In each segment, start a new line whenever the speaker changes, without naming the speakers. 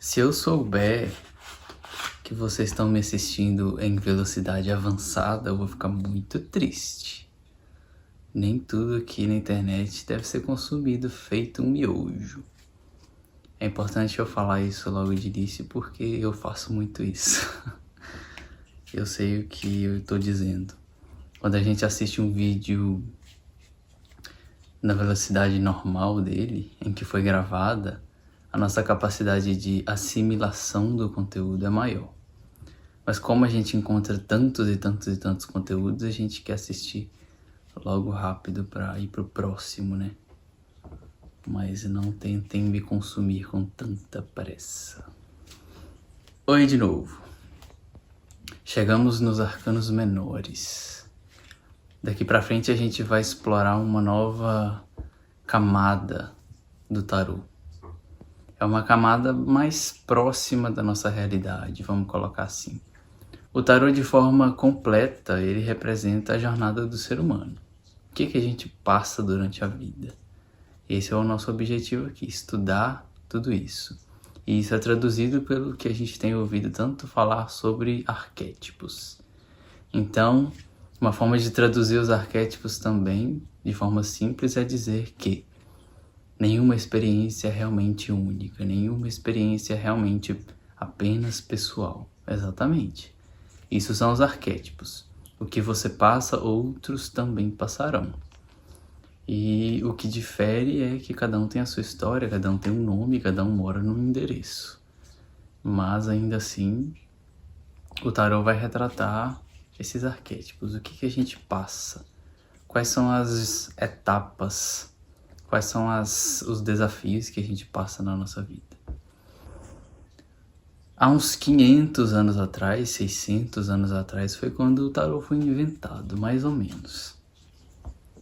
Se eu souber que vocês estão me assistindo em velocidade avançada, eu vou ficar muito triste. Nem tudo aqui na internet deve ser consumido feito um miojo. É importante eu falar isso logo de início porque eu faço muito isso. Eu sei o que eu estou dizendo. Quando a gente assiste um vídeo na velocidade normal dele, em que foi gravada, a nossa capacidade de assimilação do conteúdo é maior. Mas como a gente encontra tantos e tantos e tantos conteúdos, a gente quer assistir logo rápido para ir pro próximo, né? Mas não tentem me consumir com tanta pressa. Oi de novo. Chegamos nos arcanos menores. Daqui pra frente a gente vai explorar uma nova camada do tarô. É uma camada mais próxima da nossa realidade, vamos colocar assim. O tarô, de forma completa, ele representa a jornada do ser humano. O que a gente passa durante a vida? Esse é o nosso objetivo aqui, estudar tudo isso. E isso é traduzido pelo que a gente tem ouvido tanto falar sobre arquétipos. Então, uma forma de traduzir os arquétipos também, de forma simples, é dizer que nenhuma experiência é realmente única, nenhuma experiência é realmente apenas pessoal. Exatamente. Isso são os arquétipos. O que você passa, outros também passarão. E o que difere é que cada um tem a sua história, cada um tem um nome, cada um mora num endereço. Mas ainda assim, o tarô vai retratar esses arquétipos. O que a gente passa? Quais são as etapas? Quais são os desafios que a gente passa na nossa vida? Há uns 500 anos atrás, 600 anos atrás, foi quando o tarô foi inventado, mais ou menos.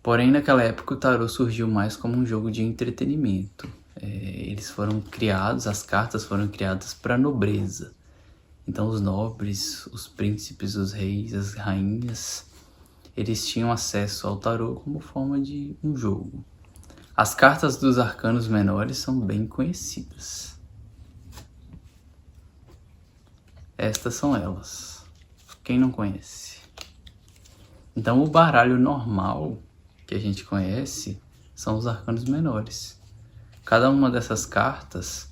Porém, naquela época o tarô surgiu mais como um jogo de entretenimento. Eles foram criados, as cartas foram criadas para a nobreza. Então os nobres, os príncipes, os reis, as rainhas, eles tinham acesso ao tarô como forma de um jogo. As cartas dos arcanos menores são bem conhecidas. Estas são elas. Quem não conhece? Então o baralho normal que a gente conhece são os arcanos menores. Cada uma dessas cartas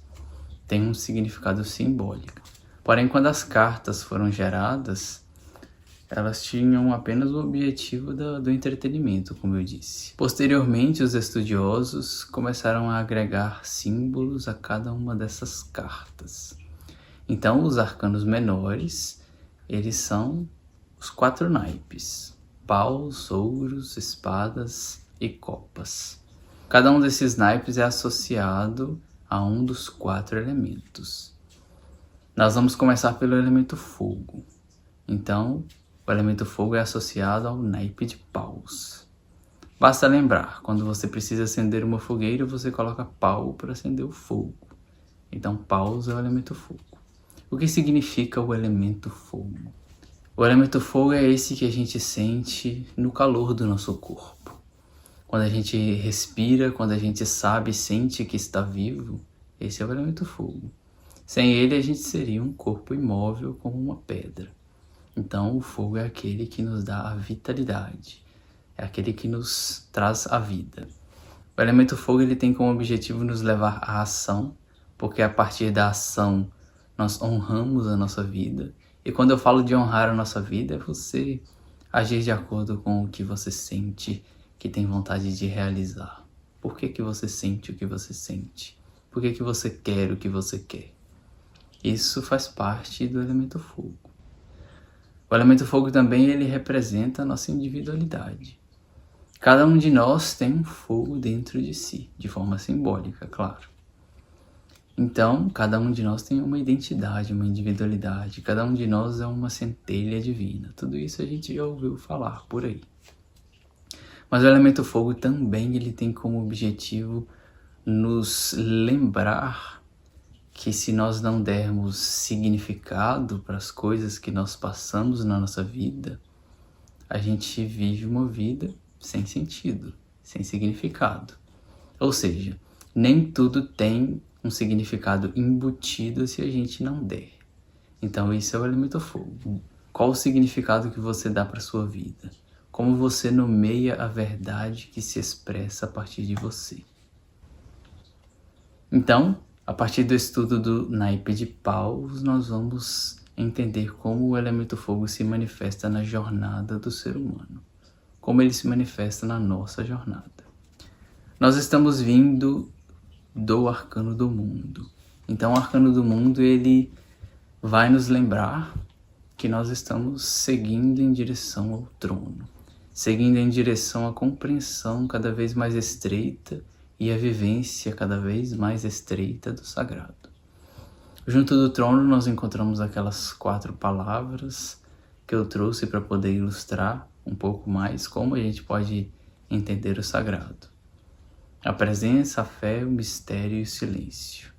tem um significado simbólico. Porém, quando as cartas foram geradas, elas tinham apenas o objetivo do entretenimento, como eu disse. Posteriormente, os estudiosos começaram a agregar símbolos a cada uma dessas cartas. Então, os arcanos menores, eles são os 4 naipes: paus, ouros, espadas e copas. Cada um desses naipes é associado a um dos 4 elementos. Nós vamos começar pelo elemento fogo. Então, o elemento fogo é associado ao naipe de paus. Basta lembrar, quando você precisa acender uma fogueira, você coloca pau para acender o fogo. Então, paus é o elemento fogo. O que significa o elemento fogo? O elemento fogo é esse que a gente sente no calor do nosso corpo. Quando a gente respira, quando a gente sabe e sente que está vivo, esse é o elemento fogo. Sem ele, a gente seria um corpo imóvel como uma pedra. Então, o fogo é aquele que nos dá a vitalidade, é aquele que nos traz a vida. O elemento fogo ele tem como objetivo nos levar à ação, porque a partir da ação nós honramos a nossa vida. E quando eu falo de honrar a nossa vida, é você agir de acordo com o que você sente que tem vontade de realizar. Por que você sente o que você sente? Por que você quer o que você quer? Isso faz parte do elemento fogo. O elemento fogo também ele representa a nossa individualidade. Cada um de nós tem um fogo dentro de si, de forma simbólica, claro. Então, cada um de nós tem uma identidade, uma individualidade. Cada um de nós é uma centelha divina. Tudo isso a gente já ouviu falar por aí. Mas o elemento fogo também ele tem como objetivo nos lembrar que se nós não dermos significado para as coisas que nós passamos na nossa vida, a gente vive uma vida sem sentido, sem significado. Ou seja, nem tudo tem um significado embutido se a gente não der. Então isso é o elemento fogo. Qual o significado que você dá para sua vida? Como você nomeia a verdade que se expressa a partir de você? Então, a partir do estudo do naipe de paus, nós vamos entender como o elemento fogo se manifesta na jornada do ser humano. Como ele se manifesta na nossa jornada. Nós estamos vindo do arcano do mundo. Então, o arcano do mundo, ele vai nos lembrar que nós estamos seguindo em direção ao trono. Seguindo em direção à compreensão cada vez mais estreita e a vivência cada vez mais estreita do sagrado. Junto do trono nós encontramos aquelas 4 palavras que eu trouxe para poder ilustrar um pouco mais como a gente pode entender o sagrado. A presença, a fé, o mistério e o silêncio.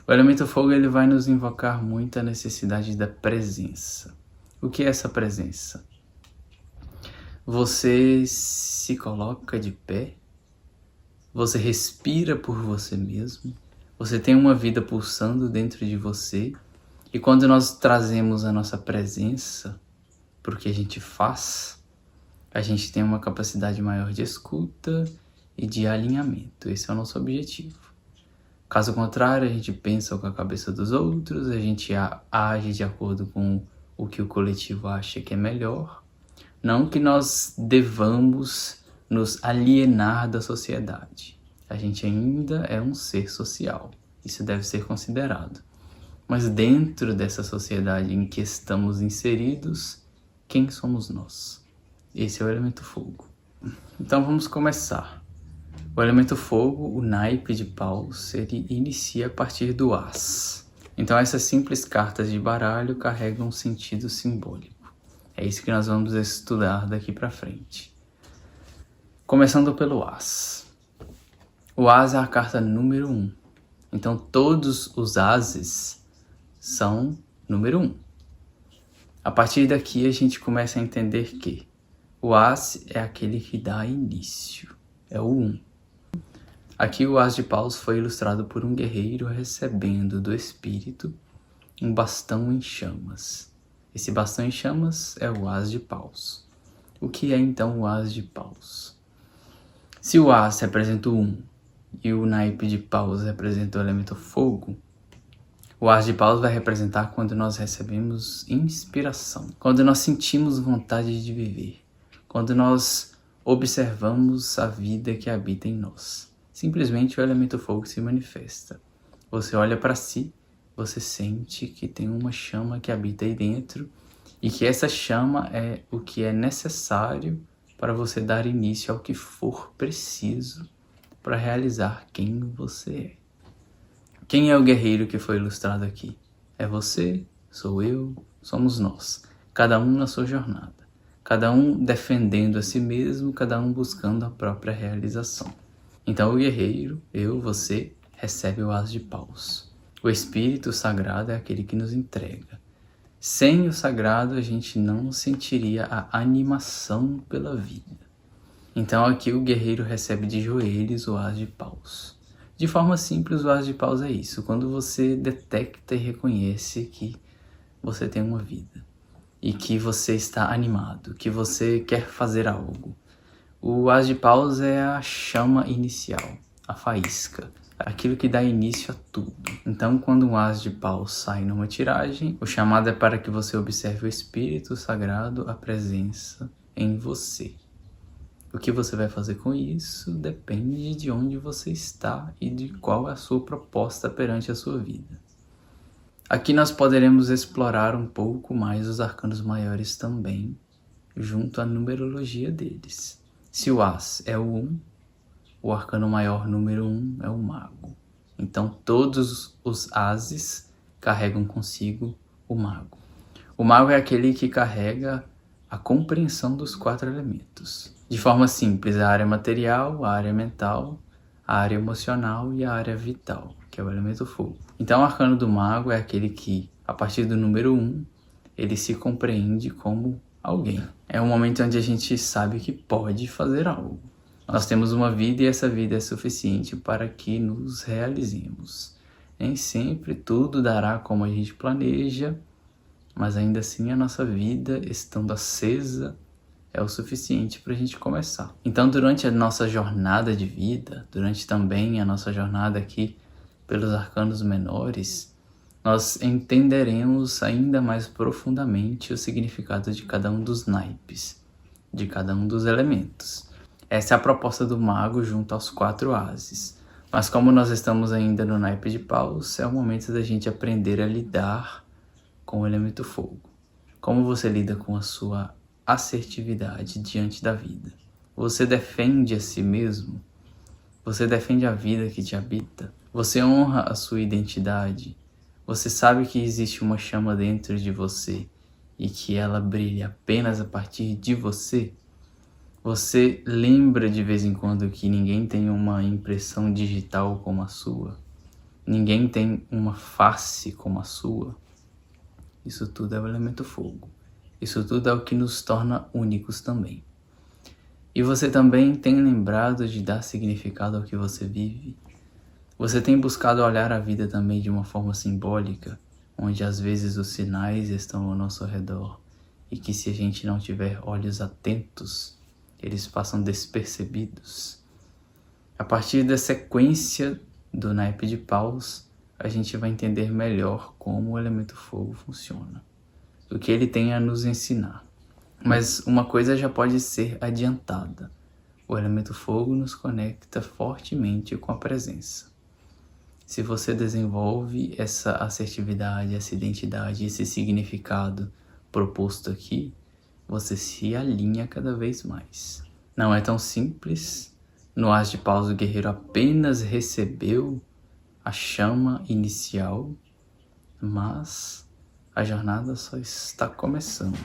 O elemento fogo ele vai nos invocar muito a necessidade da presença. O que é essa presença? Você se coloca de pé, você respira por você mesmo, você tem uma vida pulsando dentro de você, e quando nós trazemos a nossa presença para o que a gente faz, a gente tem uma capacidade maior de escuta e de alinhamento. Esse é o nosso objetivo. Caso contrário, a gente pensa com a cabeça dos outros, a gente age de acordo com o que o coletivo acha que é melhor. Não que nós devamos nos alienar da sociedade. A gente ainda é um ser social. Isso deve ser considerado. Mas dentro dessa sociedade em que estamos inseridos, quem somos nós? Esse é o elemento fogo. Então vamos começar. O elemento fogo, o naipe de paus, ele inicia a partir do as. Então essas simples cartas de baralho carregam um sentido simbólico. É isso que nós vamos estudar daqui para frente. Começando pelo as. O as é a carta número 1. Então todos os ases são número 1. A partir daqui a gente começa a entender que o as é aquele que dá início. É o 1. Aqui o as de paus foi ilustrado por um guerreiro recebendo do espírito um bastão em chamas. Esse bastão em chamas é o as de paus. O que é então o as de paus? Se o as representa o 1 e o naipe de paus representa o elemento fogo, o as de paus vai representar quando nós recebemos inspiração, quando nós sentimos vontade de viver, quando nós observamos a vida que habita em nós. Simplesmente o elemento fogo se manifesta. Você olha para si, você sente que tem uma chama que habita aí dentro e que essa chama é o que é necessário para você dar início ao que for preciso para realizar quem você é. Quem é o guerreiro que foi ilustrado aqui? É você, sou eu, somos nós. Cada um na sua jornada. Cada um defendendo a si mesmo, cada um buscando a própria realização. Então o guerreiro, eu, você, recebe o as de paus. O Espírito Sagrado é aquele que nos entrega. Sem o Sagrado, a gente não sentiria a animação pela vida. Então aqui o guerreiro recebe de joelhos o as de paus. De forma simples, o as de paus é isso. Quando você detecta e reconhece que você tem uma vida. E que você está animado, que você quer fazer algo. O as de paus é a chama inicial, a faísca. Aquilo que dá início a tudo. Então, quando um as de paus sai numa tiragem, o chamado é para que você observe o Espírito Sagrado, a presença em você. O que você vai fazer com isso depende de onde você está e de qual é a sua proposta perante a sua vida. Aqui nós poderemos explorar um pouco mais os arcanos maiores também, junto à numerologia deles. Se o as é o 1, o arcano maior número 1 é o mago. Então todos os ases carregam consigo o mago. O mago é aquele que carrega a compreensão dos 4 elementos. De forma simples, a área material, a área mental, a área emocional e a área vital, que é o elemento fogo. Então o arcano do mago é aquele que, a partir do número 1, ele se compreende como alguém. É um momento onde a gente sabe que pode fazer algo. Nós temos uma vida e essa vida é suficiente para que nos realizemos. Nem sempre tudo dará como a gente planeja, mas ainda assim a nossa vida, estando acesa, é o suficiente para a gente começar. Então, durante a nossa jornada de vida, durante também a nossa jornada aqui pelos arcanos menores, nós entenderemos ainda mais profundamente o significado de cada um dos naipes, de cada um dos elementos. Essa é a proposta do mago junto aos 4 ases. Mas como nós estamos ainda no naipe de paus, é o momento da gente aprender a lidar com o elemento fogo. Como você lida com a sua assertividade diante da vida? Você defende a si mesmo? Você defende a vida que te habita? Você honra a sua identidade? Você sabe que existe uma chama dentro de você e que ela brilha apenas a partir de você? Você lembra de vez em quando que ninguém tem uma impressão digital como a sua? Ninguém tem uma face como a sua? Isso tudo é o elemento fogo. Isso tudo é o que nos torna únicos também. E você também tem lembrado de dar significado ao que você vive? Você tem buscado olhar a vida também de uma forma simbólica, onde às vezes os sinais estão ao nosso redor e que se a gente não tiver olhos atentos, eles passam despercebidos? A partir da sequência do naipe de paus, a gente vai entender melhor como o elemento fogo funciona, o que ele tem a nos ensinar. Mas uma coisa já pode ser adiantada: o elemento fogo nos conecta fortemente com a presença. Se você desenvolve essa assertividade, essa identidade, esse significado proposto aqui, você se alinha cada vez mais. Não é tão simples. No As de Paus, o guerreiro apenas recebeu a chama inicial, mas a jornada só está começando.